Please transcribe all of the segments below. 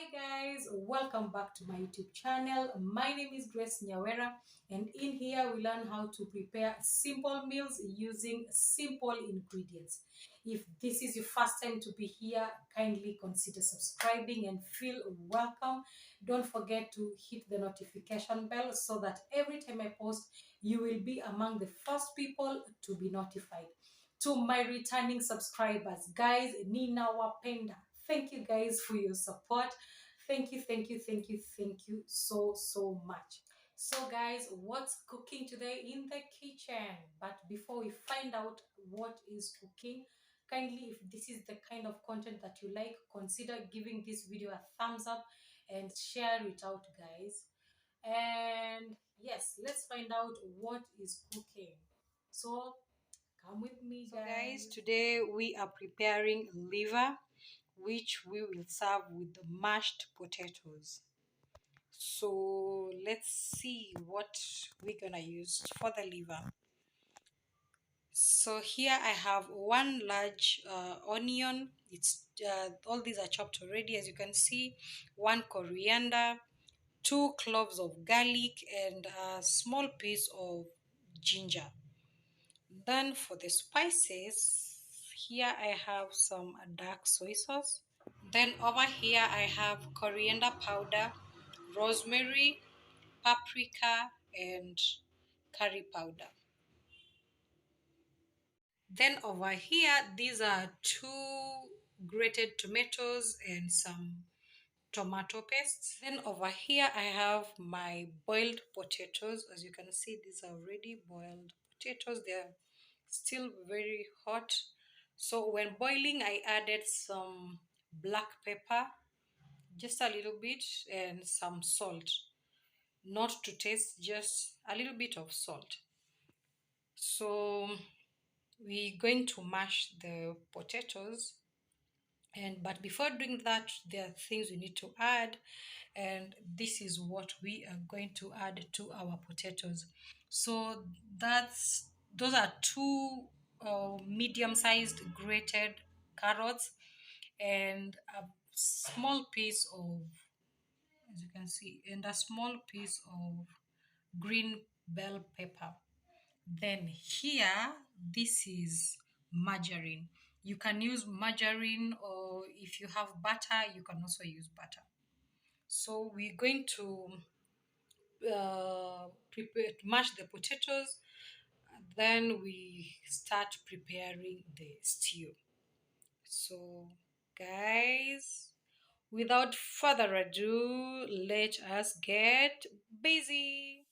Hi guys, welcome back to my YouTube channel. My name is Grace Nyawera, and in here we learn how to prepare simple meals using simple ingredients. If this is your first time to be here, kindly consider subscribing and feel welcome. Don't forget to hit the notification bell so that every time I post, you will be among the first people to be notified. To my returning subscribers, guys, Nina Wapenda, thank you guys for your support. Thank you so much. So guys, what's cooking today in the kitchen? But before we find out what is cooking, kindly, if this is the kind of content that you like, consider giving this video a thumbs up and share it out, guys. And yes, let's find out what is cooking. So come with me, guys. Today we are preparing liver, which we will serve with mashed potatoes. So let's see what we're gonna use for the liver. So here I have one large onion. It's all these are chopped already, as you can see. One coriander, two cloves of garlic, and a small piece of ginger. Then for the spices, here I have some dark soy sauce. Then over here I have coriander powder, rosemary, paprika, and curry powder. Then over here, these are two grated tomatoes and some tomato paste. Then over here, I have my boiled potatoes. As you can see, these are already boiled potatoes. They're still very hot. So when boiling, I added some black pepper, just a little bit, and some salt. Not to taste, just a little bit of salt. So we're going to mash the potatoes, but before doing that, there are things we need to add, and this is what we are going to add to our potatoes. So those are two medium-sized grated carrots and a small piece of, as you can see, and a small piece of green bell pepper. Then here, this is margarine. You can use margarine, or if you have butter, you can also use butter. So we're going to mash the potatoes. Then we start preparing the stew. So, guys, without further ado, let us get busy.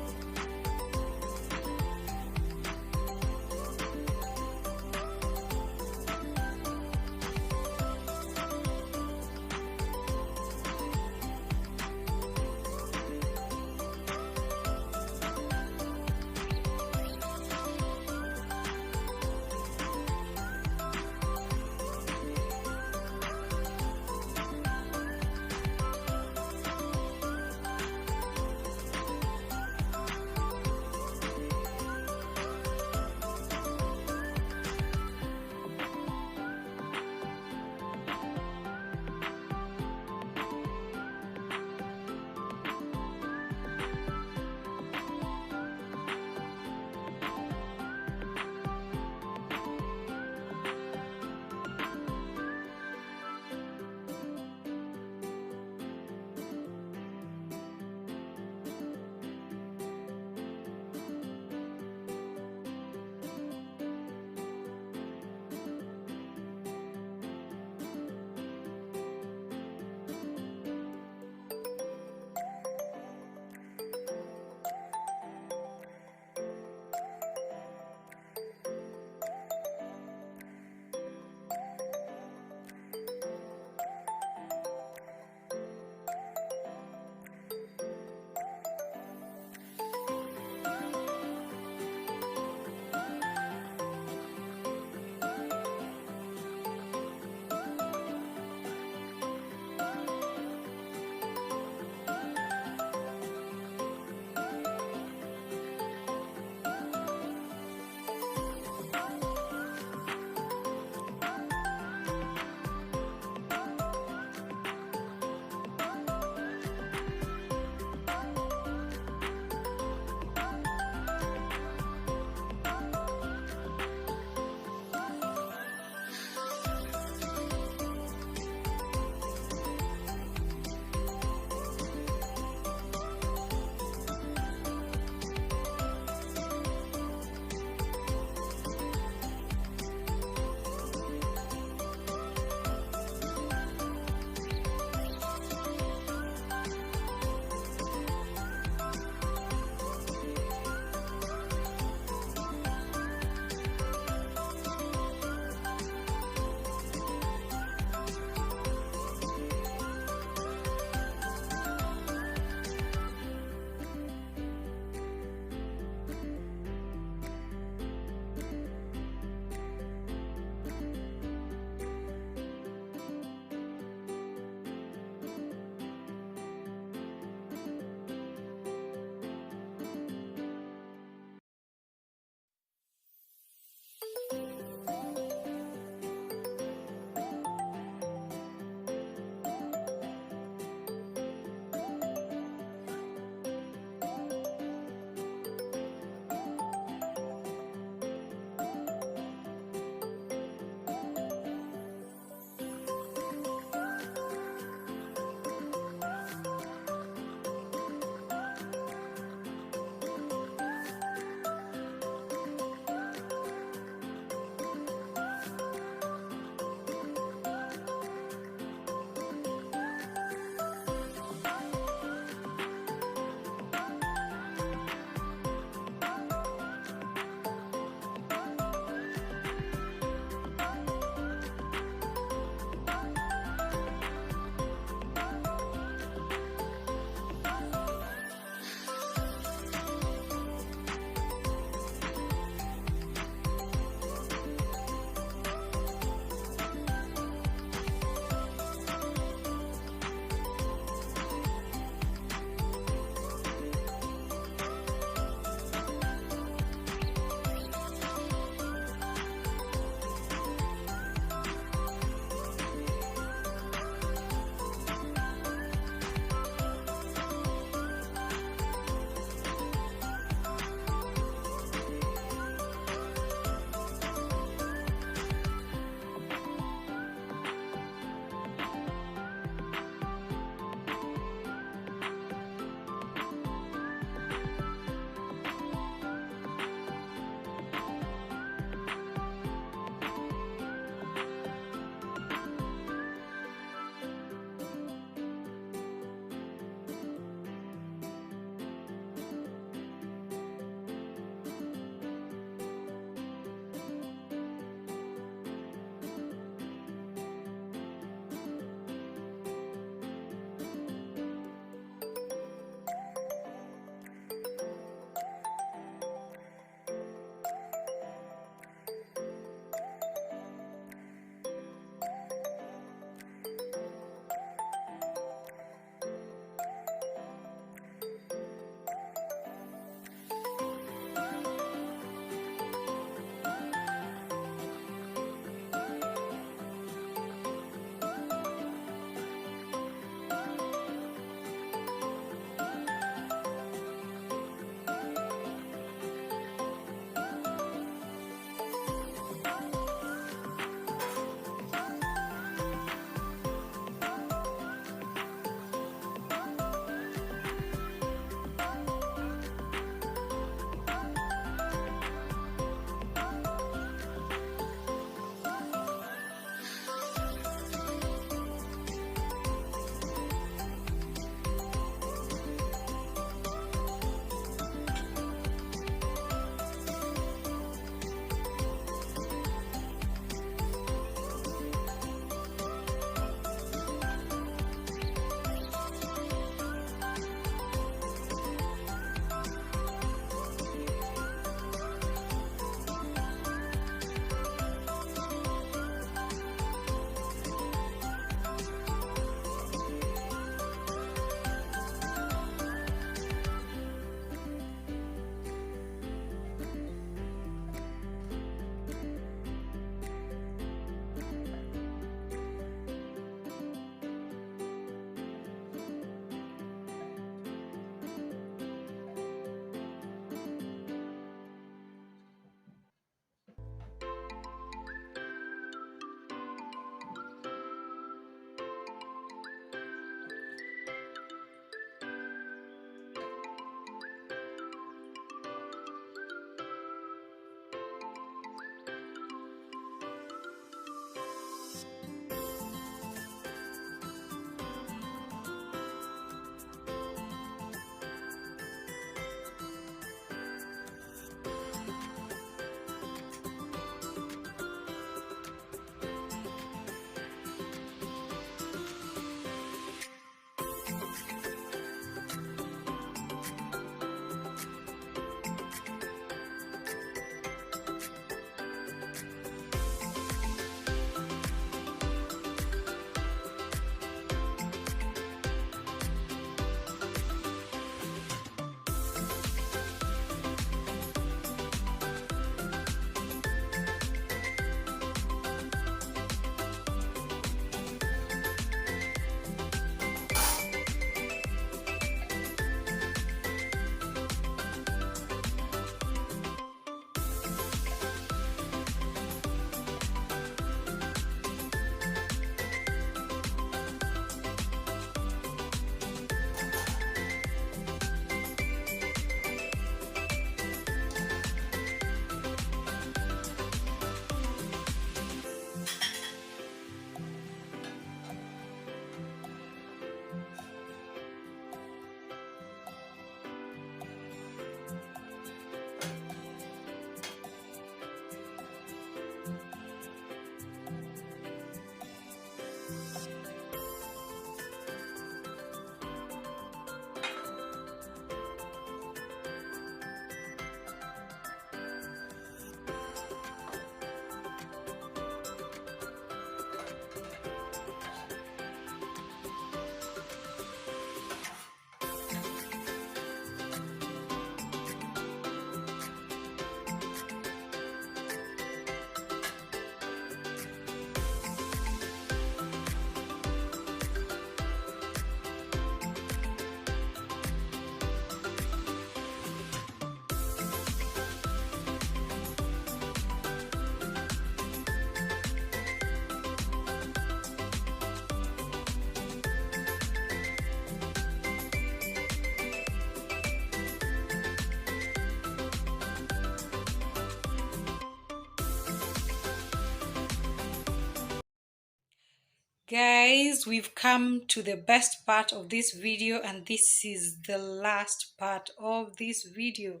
Guys, we've come to the best part of this video, and this is the last part of this video.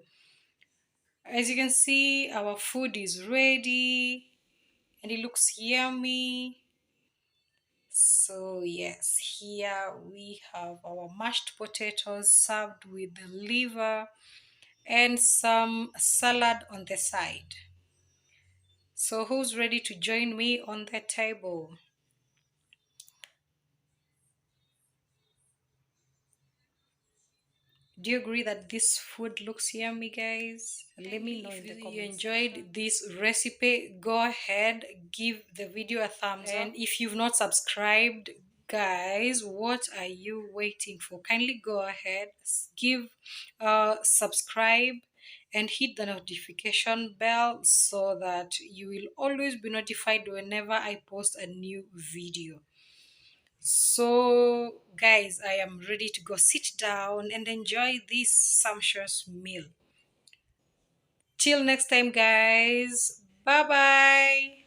As you can see, our food is ready and it looks yummy. So yes, here we have our mashed potatoes served with the liver and some salad on the side. So who's ready to join me on the table? Do you agree that this food looks yummy, guys? Let me know in the comments. If you enjoyed this recipe, go ahead, give the video a thumbs up. And if you've not subscribed, guys, what are you waiting for? Kindly go ahead, give subscribe and hit the notification bell so that you will always be notified whenever I post a new video. So, guys, I am ready to go sit down and enjoy this sumptuous meal. Till next time, guys. Bye bye.